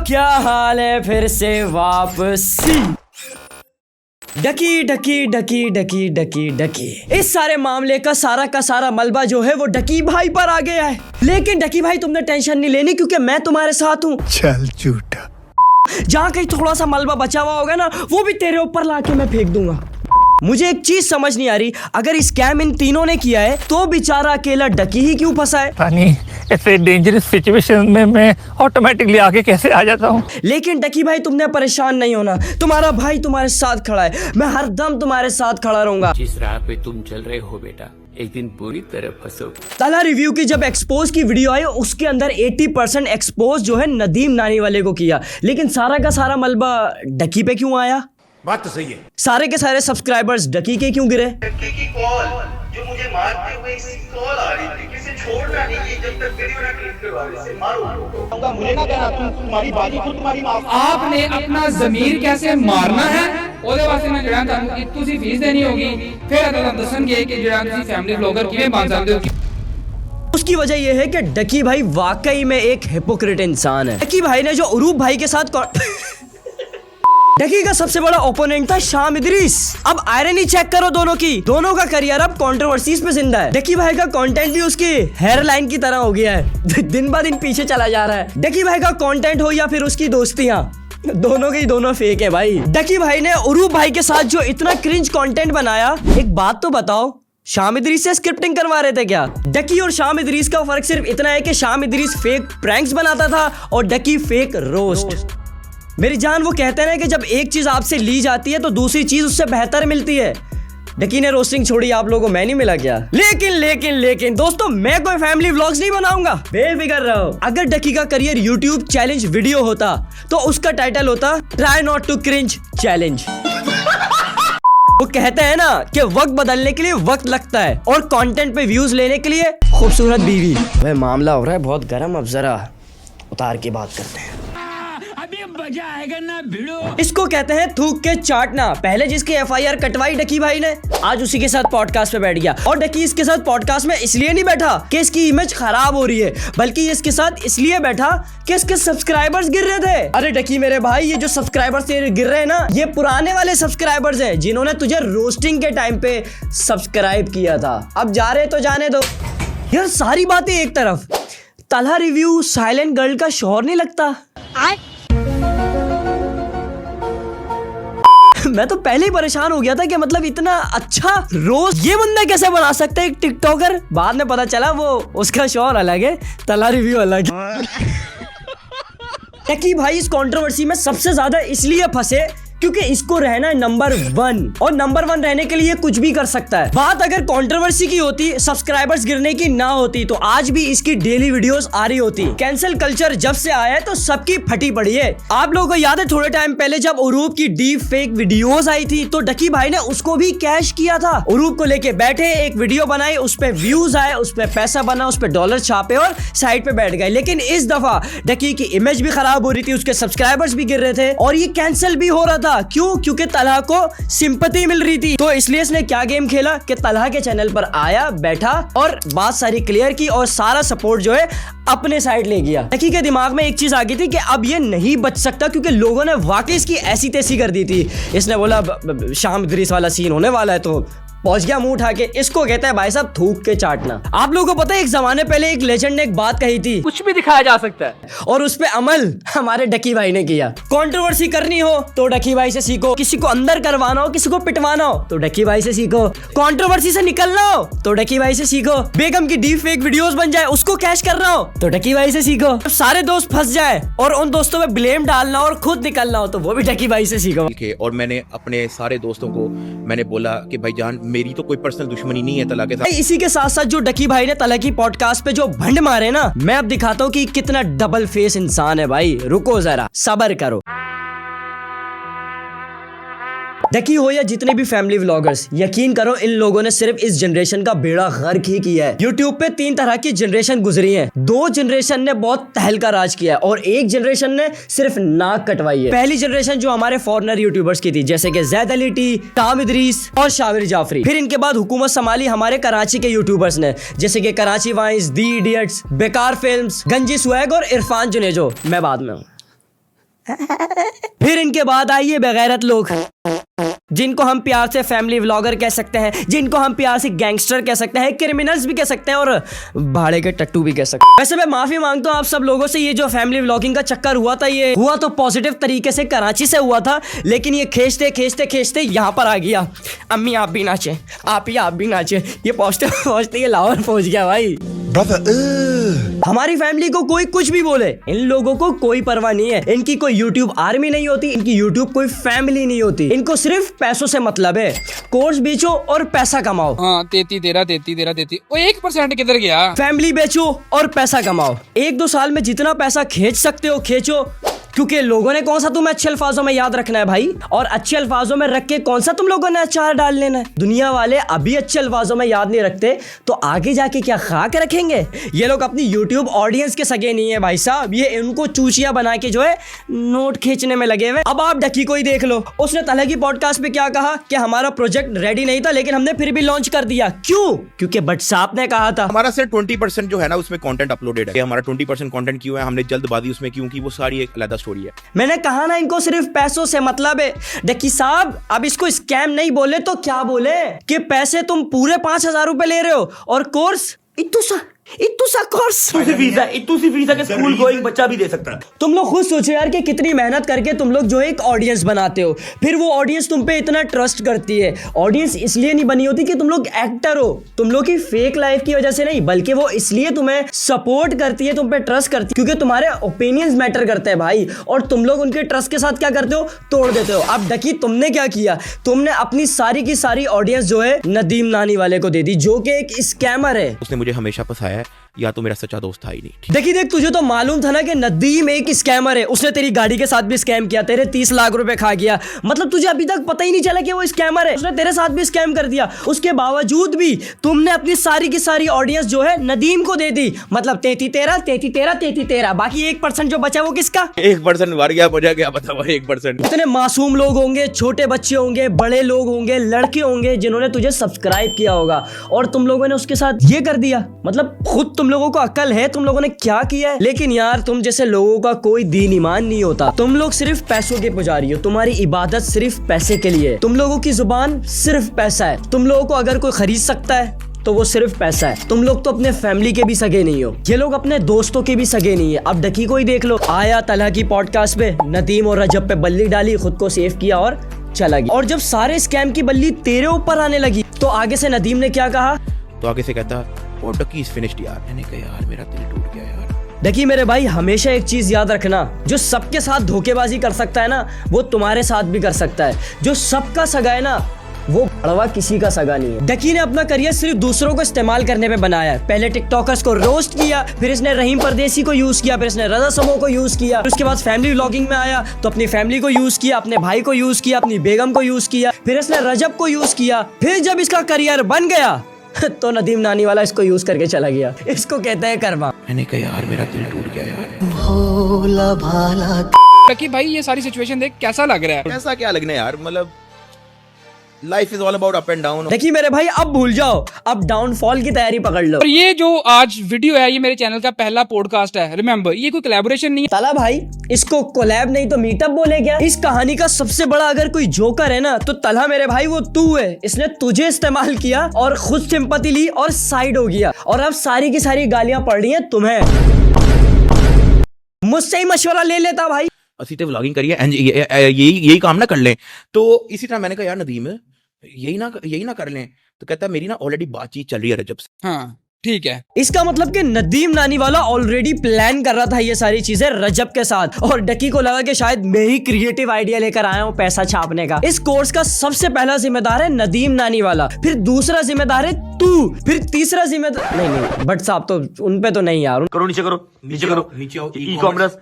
क्या हाल है, फिर से वापसी। डकी डकी डकी डकी डकी डकी इस सारे मामले का सारा मलबा जो है वो डकी भाई पर आ गया है। लेकिन डकी भाई तुमने टेंशन नहीं लेनी, क्योंकि मैं तुम्हारे साथ हूँ। चल झूठा। जहाँ कहीं थोड़ा सा मलबा बचा हुआ होगा ना, वो भी तेरे ऊपर लाके मैं फेंक दूंगा। मुझे एक चीज समझ नहीं आ रही, अगर स्कैम इन तीनों ने किया है तो बेचारा अकेला डकी ही क्यों फंसा है? पानी ऐसे डेंजरस सिचुएशन में मैं ऑटोमेटिकली आगे कैसे आ जाता हूँ। लेकिन डकी भाई तुमने परेशान नहीं होना, तुम्हारा भाई तुम्हारे साथ खड़ा है। मैं हर दम तुम्हारे साथ खड़ा रहूंगा। जिस राह पे तुम चल रहे हो बेटा, एक दिन पूरी तरह फंसोगे। तलहा रिव्यू की जब एक्सपोज की वीडियो आई, उसके अंदर 80% एक्सपोज जो है नदीम नानी वाले को किया। लेकिन सारा का सारा मलबा डकी पे क्यों आया? बात तो सही है। सारे के सारे सब्सक्राइबर्स डकी के क्यों गिरे? डकी की कॉल जो मुझे मारते हुए इसकी कॉल आ रही थी, किसी छोड़ना नहीं है जब तक वीडियो ना क्लिक करवा दे। इसे मारो। मुझे ना कहना तुम्हारी बाजी खुद तुम्हारी माफ। आपने अपना जमीर कैसे मारना है ਉਹਦੇ ਵਾਸਤੇ ਮੈਂ ਜਿਹੜਾ ਤੁਹਾਨੂੰ ਇੱਕ ਤੁਸੀਂ ਫੀਸ ਦੇਣੀ ਹੋਗੀ, ਫਿਰ ਤੁਹਾਨੂੰ ਦੱਸਣਗੇ ਕਿ ਜਿਹੜਾ ਤੁਸੀਂ फैमिली ब्लॉगर ਕਿਵੇਂ बन सकते हो। उसकी वजह यह है कि डकी भाई वाकई में एक हिपोक्रेट इंसान है। डकी भाई ने जो उरूब भाई के साथ डकी का सबसे बड़ा ओपोनेंट था शाम इदरीस। अब आयरनी चेक करो दोनों की, दोनों का करियर अब कंट्रोवर्सीज पे जिंदा है। डकी भाई का कंटेंट भी उसकी हेयर लाइन की तरह हो गया है, दिन ब दिन पीछे चला जा रहा है। डकी भाई का कंटेंट हो या फिर उसकी दोस्तियां, दोनों के दोनों फेक है भाई। डकी भाई ने उरूब भाई के साथ जो इतना क्रिंज कंटेंट बनाया, एक बात तो बताओ, शाम इदरीस से स्क्रिप्टिंग करवा रहे थे क्या? डकी और शाम इदरीस का फर्क सिर्फ इतना है कि शाम इदरीस फेक प्रैंक्स बनाता था और डकी फेक रोस्ट। मेरी जान, वो कहते हैं कि जब एक चीज आपसे ली जाती है तो दूसरी चीज उससे बेहतर मिलती है। डकी ने रोस्टिंग छोड़ी, आप लोगों को मैं नहीं मिला क्या? लेकिन दोस्तों, मैं कोई फैमिली व्लॉग्स नहीं बनाऊंगा, बेफिक्र रहो। अगर डकी का करियर यूट्यूब चैलेंज वीडियो होता तो उसका टाइटल होता try not to cringe challenge. वो कहते हैं ना कि वक्त बदलने के लिए वक्त लगता है और कंटेंट पे व्यूज लेने के लिए खूबसूरत बीवी। वह मामला हो रहा है बहुत गर्म, अब जरा उतार के बात करते हैं। अभी मजा आएगा ना भिड़ो। इसको कहते हैं थूक के चाटना। पहले जिसकी एफआईआर कटवाई डकी भाई ने, आज उसी के साथ पॉडकास्ट पे बैठ गया। और डकी इसके साथ पॉडकास्ट में इसलिए नहीं बैठा कि इसकी इमेज खराब हो रही है, बल्कि इसके साथ इसलिए बैठा कि इसके सब्सक्राइबर्स गिर रहे थे। अरे डकी मेरे भाई, ये जो सब्सक्राइबर्स तेरे गिर रहे हैं ना, ये पुराने वाले सब्सक्राइबर्स हैं जिन्होंने तुझे रोस्टिंग के टाइम पे सब्सक्राइब किया था। अब जा रहे तो जाने दो यार। सारी बातें एक तरफ, तलहा रिव्यू साइलेंट गर्ल का शोर नहीं लगता। मैं तो पहले ही परेशान हो गया था कि मतलब इतना अच्छा रोस्ट ये बंदा कैसे बना सकता है, एक टिकटॉकर। बाद में पता चला वो उसका शोर अलग है, तलहा रिव्यू अलग है। डकी भाई इस कंट्रोवर्सी में सबसे ज्यादा इसलिए फंसे क्योंकि इसको रहना है नंबर 1, और नंबर 1 रहने के लिए कुछ भी कर सकता है। बात अगर कंट्रोवर्सी की होती, सब्सक्राइबर्स गिरने की ना होती, तो आज भी इसकी डेली वीडियोस आ रही होती। कैंसिल कल्चर जब से आया है तो सबकी फटी पड़ी है। आप लोगों को याद है थोड़े टाइम पहले जब उरूब की डीप फेक वीडियोस आई थी, तो डकी भाई ने उसको भी कैश किया था। उरूब को लेके बैठे, एक वीडियो बनाई, उस पर व्यूज आए, उस पर पैसा बना, उस पर डॉलर छापे और साइड पे बैठ गए। लेकिन इस दफा डकी की इमेज भी खराब हो रही थी, उसके सब्सक्राइबर्स भी गिर रहे थे और ये कैंसिल भी हो रहा था। क्यों? क्योंकि तलहा को सिंपैथी मिल रही थी। तो इसलिए इसने क्या गेम खेला कि तलहा के चैनल पर आया, बैठा और बात सारी क्लियर की और सारा सपोर्ट जो है अपने साइड ले गया। डकी के दिमाग में एक चीज आ गई थी कि अब ये नहीं बच सकता, क्योंकि लोगों ने वाकई इसकी ऐसी तैसी कर दी थी। इसने बोला शाम इदरीस वाला सीन होने वाला है, तो पहुंच गया मुंह उठा के। इसको कहते हैं भाई साहब थूक के चाटना। आप लोगों को पता है एक जमाने पहले एक लेजेंड ने एक बात कही थी, कुछ भी दिखाया जा सकता है, और उस पे अमल हमारे डकी भाई ने किया। कंट्रोवर्सी करनी हो तो डकी भाई से सीखो, किसी को अंदर करवाना हो, किसी को पिटवाना हो तो डकी भाई से सीखो, कंट्रोवर्सी से निकलना हो तो डकी भाई से सीखो, बेगम की डीप फेक वीडियोस बन जाए उसको कैश करना हो तो डकी भाई से सीखो, सारे दोस्त फंस जाए और उन दोस्तों पे ब्लेम डालना और खुद निकलना हो तो वो भी डकी भाई से सीखो। और मैंने अपने सारे दोस्तों को मैंने बोला कि भाईजान मेरी तो कोई पर्सनल दुश्मनी नहीं है तलहा के साथ। इसी के साथ साथ जो डकी भाई ने तलहा की पॉडकास्ट पे जो भंड मारे ना, मैं अब दिखाता हूँ कि कितना डबल फेस इंसान है भाई। रुको जरा, सब्र करो। डकी हो या जितने भी फैमिली व्लॉगर्स, यकीन करो इन लोगों ने सिर्फ इस जनरेशन का बेड़ा गर्क ही किया है। यूट्यूब पे 3 तरह की जनरेशन गुजरी है। 2 जनरेशन ने बहुत तहलका राज किया है और 1 जनरेशन ने सिर्फ नाक कटवाई है। पहली जनरेशन जो हमारे फॉरेनर यूट्यूबर्स की थी, जैसे कि जैद अली टी, शाम इदरीस और शाबिर जाफरी। फिर इनके बाद हुकूमत संभाली हमारे कराची के यूट्यूबर्स ने, जैसे कि कराची वाइंस, दी इडियट्स, बेकार फिल्म्स, गंजी स्वैग और इरफान जुनेजो। मैं बाद में हूँ। फिर इनके बाद आइए बेगैरत लोग, जिनको हम प्यार से फैमिली व्लॉगर कह सकते हैं, जिनको हम प्यार से गैंगस्टर कह सकते हैं, क्रिमिनल्स भी कह सकते हैं और भाड़े के टट्टू भी कह सकते हैं। वैसे मैं माफी मांगता हूँ आप सब लोगों से, ये जो फैमिली व्लॉगिंग का चक्कर हुआ था, ये हुआ तो पॉजिटिव तरीके से कराची से हुआ था, लेकिन ये खींचते खींचते खींचते यहाँ पर आ गया। अम्मी आप भी नाचे, आप भी नाचे, ये पहुंचते पहुंचते ये लाहौर पहुंच गया भाई। हमारी फैमिली को कोई कुछ भी बोले, इन लोगों को कोई परवाह नहीं है। इनकी कोई यूट्यूब आर्मी नहीं होती, इनकी यूट्यूब कोई फैमिली नहीं होती, इनको सिर्फ पैसों से मतलब है। कोर्स बेचो और पैसा कमाओ। हाँ 33 वो 1% किधर गया? फैमिली बेचो और पैसा कमाओ। 1-2 साल में जितना पैसा खींच सकते हो खींचो, क्योंकि लोगों ने कौन सा तुम्हें अच्छे अल्फाजों में याद रखना है भाई, और अच्छे अल्फाजों में रख के कौन सा तुम लोगों ने अचार डाल लेना है। दुनिया वाले अभी अच्छे अल्फाजों में याद नहीं रखते तो आगे जाके क्या खाक रखेंगे। ये लोग अपनी यूट्यूब ऑडियंस के सगे नहीं है भाई साहब, ये इनको चूचिया बना के जो है नोट खींचने में लगे हुए। अब आप डकी को ही देख लो, उसने तलह की पॉडकास्ट पे क्या कहा कि हमारा प्रोजेक्ट रेडी नहीं था लेकिन हमने फिर भी लॉन्च कर दिया। क्यों? क्योंकि बट साहब ने कहा था। हमारा सिर्फ 20% जो है ना उसमें कंटेंट अपलोडेड है। हमारा 20% कंटेंट क्यों है, हमने जल्दबाजी उसमें क्यों की, वो सारी एक अलग स्टोरी है। मैंने कहा ना इनको सिर्फ पैसों से मतलब है। डकी साहब अब इसको स्कैम नहीं बोले तो क्या बोले कि पैसे तुम पूरे 5,000 रुपए ले रहे हो और कोर्स इतू सा कोर्स इतू सी फीस है कि स्कूल गोइंग बच्चा भी दे सकता है। तुम लोग खुद सोचो यार कि कितनी मेहनत करके तुम लोग जो है एक ऑडियंस बनाते हो, फिर वो ऑडियंस तुम पे इतना ट्रस्ट करती है। ऑडियंस इसलिए नहीं बनी होती कि तुम लोग एक्टर हो, तुम लोग की फेक लाइफ की वजह से नहीं, बल्कि वो इसलिए तुम्हें सपोर्ट करती है, तुम पे ट्रस्ट करती है क्योंकि तुम्हारे ओपिनियंस मैटर करते हैं भाई। और तुम लोग उनके ट्रस्ट के साथ क्या करते हो, तोड़ देते हो। अब डकी तुमने क्या किया, तुमने अपनी सारी की सारी ऑडियंस जो है नदीम नानी वाले को दे दी, जो कि एक स्कैमर है। उसने मुझे हमेशा फंसाया है, या तो मेरा सच्चा दोस्त था ही नहीं। देखिए देख, तुझे तो मालूम था ना कि नदीम एक स्कैमर है, उसने तेरी गाड़ी के साथ भी स्कैम किया, तेरे 30 लाख रुपए खा गया। मतलब तुझे अभी तक पता ही नहीं चला कि वो स्कैमर है, उसने तेरे साथ भी स्कैम कर दिया। उसके बावजूद भी तुमने अपनी सारी की सारी ऑडियंस जो है नदीम को दे दी। मतलब 33-13, बाकी 1% जो बचा वो किसका? 1% मर गया, मुझे क्या पता वो 1%। इतने मासूम लोग होंगे, छोटे बच्चे होंगे, बड़े लोग होंगे, लड़के होंगे जिन्होंने तुझे सब्सक्राइब किया होगा और तुम लोगों ने उसके साथ ये कर दिया। मतलब खुद तुम लोगों को अक्ल है तुम लोगों ने क्या किया है। लेकिन यार तुम जैसे लोगों का कोई दीन ईमान नहीं होता, तुम लोग सिर्फ पैसों के पुजारी हो, तुम्हारी इबादत सिर्फ पैसे के लिए, तुम लोगों की जुबान सिर्फ पैसा है। तुम लोगों को अगर कोई खरीद सकता है तो वो सिर्फ पैसा है। तुम लोग तो अपने फैमिली के भी सगे नहीं हो, ये लोग अपने दोस्तों के भी सगे नहीं है। अब डकी को ही देख लो, आया तलह की पॉडकास्ट पे, नदीम और रजब पे बल्ली डाली, खुद को सेव किया और चला गया। और जब सारे स्कैम की बल्ली तेरे ऊपर आने लगी तो आगे से नदीम ने क्या कहा, तो आगे से कहता वो डकी इज फिनिश्ड यार। मैंने कहा यार मेरा दिल टूट गया यार। देखिए मेरे भाई, हमेशा एक चीज याद रखना, जो सबके साथ धोखेबाजी कर सकता है ना, वो तुम्हारे साथ भी कर सकता है। जो सबका सगा है ना, वो बड़वा किसी का सगा नहीं है। डकी ने अपना करियर सिर्फ दूसरों को इस्तेमाल करने पे बनाया है। पहले टिकटॉकर्स को रोस्ट किया, फिर इसने रहीम परदेसी को यूज किया, फिर इसने रजा समो को यूज किया, उसके बाद फैमिली व्लॉगिंग में आया तो अपनी फैमिली को यूज किया, अपने भाई को यूज किया, अपनी बेगम को यूज किया, फिर इसने रजब को यूज किया। फिर जब इसका करियर बन गया तो नदीम नानी वाला इसको यूज करके चला गया। इसको कहते हैं कर्मा। मैंने कहा यार मेरा दिल टूट गया यार। कि भाई ये सारी सिचुएशन देख कैसा लग रहा है? ऐसा क्या लगना यार, मतलब life is all about up and down. देखिए मेरे भाई, अब भूल जाओ, अब डाउनफॉल की तैयारी पकड़ लो। और ये जो आज वीडियो है, ये मेरे चैनल का पहला पॉडकास्ट है, रिमेंबर, ये कोई कोलैबोरेशन नहीं है। ताला भाई, इसको कोलैब नहीं तो मीटअप बोले क्या? इस कहानी का सबसे बड़ा अगर कोई जोकर है ना तो तलहा मेरे भाई वो तू है। इसने तुझे इस्तेमाल किया और खुद सिंपैथी ली और साइड हो गया, और अब सारी की सारी गालियां पड़ रही हैं तुम्हें। मुझसे ही मशवरा ले लेता भाई। ਅਸੀਂ ਤੇ व्लॉगिंग करिए एंड यही काम ना कर लें। तो इसी तरह मैंने कहा यार नदीम यही ना कर लें। तो कहता है मेरी ना ऑलरेडी बातचीत चल रही है रजब से। हाँ ठीक है। इसका मतलब कि नदीम नानी वाला ऑलरेडी प्लान कर रहा था ये सारी चीजें रजब के साथ, और डकी को लगा कि शायद मैं ही क्रिएटिव आइडिया लेकर आया हूँ पैसा छापने का। इस कोर्स का सबसे पहला जिम्मेदार है नदीम नानी वाला, फिर दूसरा जिम्मेदार है तू, फिर तीसरा जिम्मेदार नहीं बट साहब तो उन पे तो नहीं यार। करो नीचे करो नीचे आओ। ई कॉमर्स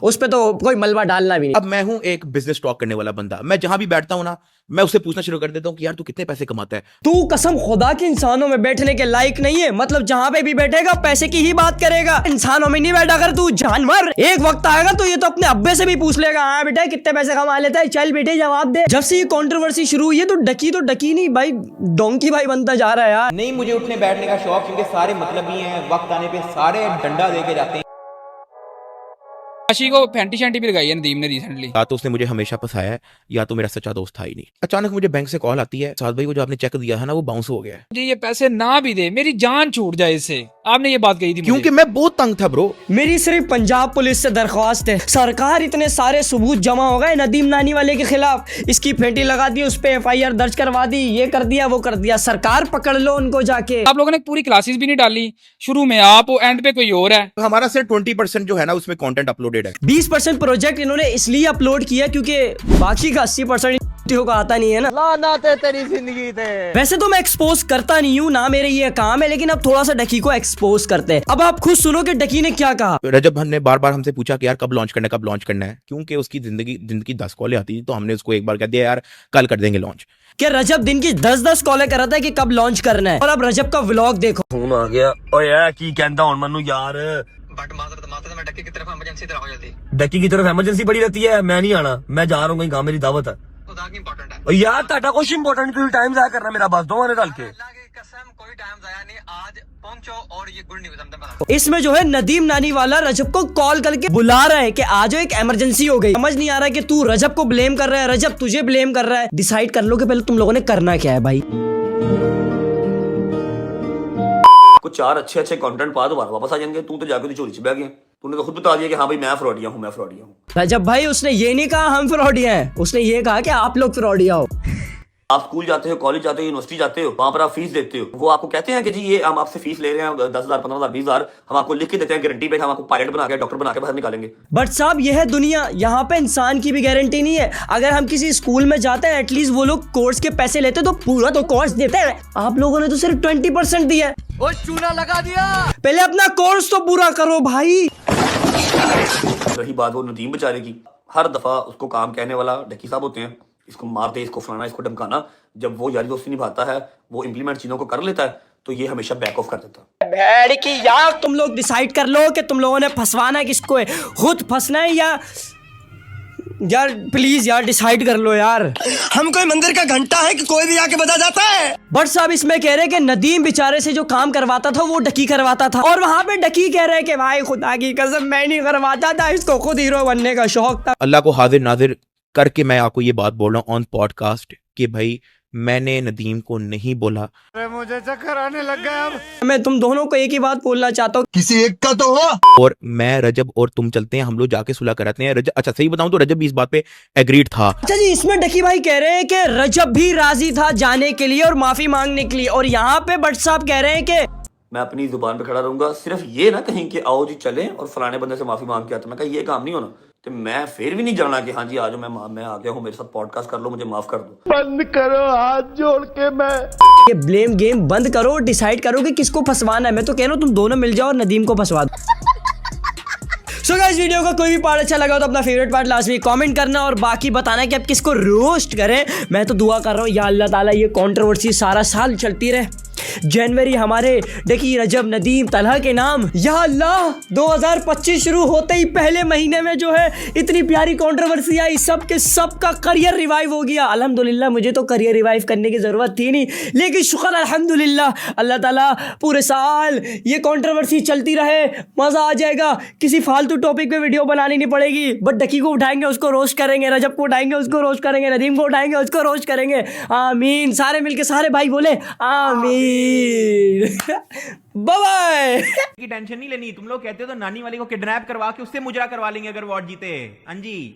उस पे तो कोई मलबा डालना भी नहीं। अब मैं हूं एक बिजनेस टॉक करने वाला बंदा, मैं जहां भी बैठता हूं ना, मैं उससे पूछना शुरू कर देता हूं कि यार तू कितने पैसे कमाता है। तू कसम खुदा के इंसानों में बैठने के लायक नहीं है। मतलब जहां पे भी बैठेगा पैसे की ही बात करेगा, इंसानों में नहीं बैठा। अगर तू जानवर, एक वक्त आएगा तो ये तो अपने अब्बे से भी पूछ लेगा, हाँ बेटा कितने पैसे कमा लेता है, चल बेटे जवाब दे। जब से ये कंट्रोवर्सी शुरू हुई है तो डकी नहीं भाई, डोंकी भाई बनता जा रहा है यार। नहीं मुझे उठने बैठने का शौक, क्योंकि सारे मतलब ही हैं, वक्त आने पे सारे डंडा दे के जाते हैं। आशी को फैंटी शैंटी भी लगाई है नदीम ने रिसेंटली। या तो उसने मुझे हमेशा फंसाया है, या तो मेरा सच्चा दोस्त था ही नहीं। अचानक मुझे बैंक से कॉल आती है, साद भाई को जो आपने चेक दिया है ना वो बाउंस हो गया है। मुझे ये पैसे ना भी दे, मेरी जान छूट जाए इससे। आपने ये बात कही थी क्योंकि मैं बहुत तंग था ब्रो। मेरी सिर्फ पंजाब पुलिस से दरख्वास्त है, सरकार इतने सारे सबूत जमा हो गए नदीम नानी वाले के खिलाफ, इसकी फेंटी लगा दी, उस पे FIR दर्ज करवा दी, ये कर दिया वो कर दिया, सरकार पकड़ लो उनको जाके। आप लोगों ने पूरी क्लासेस भी नहीं डाली, शुरू में आप हो, एंड पे कोई और है। हमारा सिर्फ 20% जो है ना उसमें कंटेंट अपलोडेड है। 20% प्रोजेक्ट इन्होंने इसलिए अपलोड किया क्योंकि बाकी का 80% को आता नहीं है ना। तेरी जिंदगी थे। वैसे तो मैं एक्सपोज करता नहीं हूँ ना, मेरे ये काम है, लेकिन अब थोड़ा सा डकी को एक्सपोज करते हैं। अब आप खुद सुनो कि डकी ने क्या कहा। रजब ने बार बार हमसे पूछा कि यार कब लॉन्च करना है, क्योंकि उसकी जिंदगी 10 कॉलें आती थी, तो हमने उसको एक बार कह दिया यार कल कर देंगे लॉन्च। क्या रजब दिन की 10 कॉलें कर रहा था कि कब लॉन्च करना है, और अब रजब का व्लॉग देखो। फोन आ गया, ओए यार की कहंदा हुन मनु यार, बट मात्र मैं डक्की की तरफ इमरजेंसी तरह हो जाती। डक्की की तरफ इमरजेंसी पड़ी रहती है, मैं नहीं आना, मैं जा रहा हूँ कहीं काम, मेरी दावत है। खुदा की इंपॉर्टेंट है। ओ यार टाटा कुछ इंपॉर्टेंट नहीं, टाइम जाया करना मेरा, बस दो आने डाल के। अल्लाह की कसम कोई टाइम जाया नहीं, आज पहुंचो और ये गुड न्यूज़ हमने बता। इसमें जो है नदीम नानी वाला रजब को कॉल करके बुला रहा है कि आज एक इमरजेंसी हो गई। समझ नहीं आ रहा है कि तू रजब को ब्लेम कर रहा है, रजब तुझे ब्लेम कर रहा है। डिसाइड कर लो कि पहले तुम लोगों ने करना क्या है भाई। कुछ 4 अच्छे कंटेंट पा, दोबारा वापस आ जाएंगे। तू तो जाकर चोरी से बह गया, तूने तो खुद बता दिया कि हाँ भाई मैं फ्रॉडिया हूँ। रजब भाई उसने ये नहीं कहा हम फ्रॉडिया हैं, उसने ये कहा कि आप लोग फ्रॉडिया हो। आप स्कूल जाते हो, कॉलेज जाते हो, यूनिवर्सिटी जाते हो, वहां पर आप फीस देते हो, वो आपको कहते हैं कि जी ये हम आपसे फीस ले रहे हैं 10,000 15,000 20,000, हम आपको लिख के देते हैं गारंटी पे, हम आपको पायलट बना के डॉक्टर बना के बाहर निकालेंगे। बट साहब यह है दुनिया, यहाँ पे इंसान की भी गारंटी नहीं है। अगर हम किसी स्कूल में जाते हैं एटलीस्ट वो लोग कोर्स के पैसे लेते तो पूरा तो कोर्स देते हैं। आप लोगों ने तो सिर्फ 20% दिया है। वो चूना लगा दिया। पहले अपना कोर्स तो पूरा करो भाई। रही बात वो नदीम बेचारे की, हर दफा उसको काम कहने वाला डकी साहब होते हैं, इसको मारते, इसको फलाना, इसको धमकाना। जब वो यारी दोस्ती निभाता है, वो इंप्लीमेंट चीजों को कर लेता है, तो ये हमेशा बैक ऑफ कर देता है। भेड़ की यार तुम लोग डिसाइड कर लो कि तुम लोगों ने फंसवाना किसको है, खुद फंसना है या यार प्लीज यार डिसाइड कर लो यार। हम कोई मंदिर का घंटा है कि कोई भी आके बजा जाता है। बट साहब इसमें कह रहे हैं कि नदीम बेचारे से जो काम करवाता था वो डकी करवाता था, और वहां पे डकी कह रहे हैं कि भाई खुदा की कसम मैं नहीं करवाता था, इसको खुद हीरो बनने का शौक था। अल्लाह को हाजिर नाजिर करके मैं आपको ये बात बोल रहा हूँ ऑन पॉडकास्ट कि भाई मैंने नदीम को नहीं बोला। मुझे चक्कर आने लग गया। अब मैं तुम दोनों को एक ही बात बोलना चाहता हूँ, किसी एक का तो हो। और मैं रजब और तुम चलते हैं, हम लोग जाके सुलह कराते हैं। रजब, अच्छा सही बताऊं तो रजब भी इस बात पे एग्रीड था। अच्छा जी इसमें डकी भाई कह रहे हैं कि रजब भी राजी था जाने के लिए और माफी मांगने के लिए, और यहाँ पे बट साहब कह रहे हैं कि मैं अपनी जुबान पे खड़ा रहूंगा, सिर्फ ये ना कहीं कि आओ जी चलें और फलाने बंदे से माफी मांग के आते। मैं कहा ये काम नहीं होना, तो मैं फिर भी नहीं जाना कि हाँ जी आज मैं आ गया हूँ, मेरे साथ पॉडकास्ट कर लो, मुझे माफ कर दो। बंद करो हाथ जोड़ के। मैं ये ब्लेम गेम बंद करो, डिसाइड करो कि किसको फंसवाना है। मैं तो कह रहा हूँ तुम दोनों मिल जाओ और नदीम को फंसवा दो। सो गाइस वीडियो का कोई भी पार्ट अच्छा लगा तो अपना फेवरेट पार्ट लास्ट में कमेंट करना और बाकी बताना कि आप किसको रोस्ट करें। मैं तो दुआ कर रहा हूँ या अल्लाह ताला ये कंट्रोवर्सी सारा साल चलती रहे, जनवरी हमारे डकी रजब नदीम तलहा के नाम, या अल्लाह 2025 शुरू होते ही पहले महीने में जो है इतनी प्यारी कंट्रोवर्सी आई, सब के सब का करियर रिवाइव हो गया। अल्हम्दुलिल्लाह मुझे तो करियर रिवाइव करने की ज़रूरत थी नहीं, लेकिन शुक्र अल्हम्दुलिल्लाह अल्लाह ताला पूरे साल ये कंट्रोवर्सी चलती रहे, मज़ा आ जाएगा। किसी फालतू टॉपिक पे वीडियो बनानी नहीं पड़ेगी, बट डकी को उठाएंगे उसको रोस्ट करेंगे, रजब को उठाएंगे उसको रोस्ट करेंगे, नदीम को उठाएंगे उसको रोस्ट करेंगे। आमीन, सारे मिलके सारे भाई बोले आमीन। Bye bye. की टेंशन नहीं लेनी, तुम लोग कहते हो तो नानी वाले को किडनैप करवा के उससे मुजरा करवा लेंगे अगर वोट जीते। हाँ जी।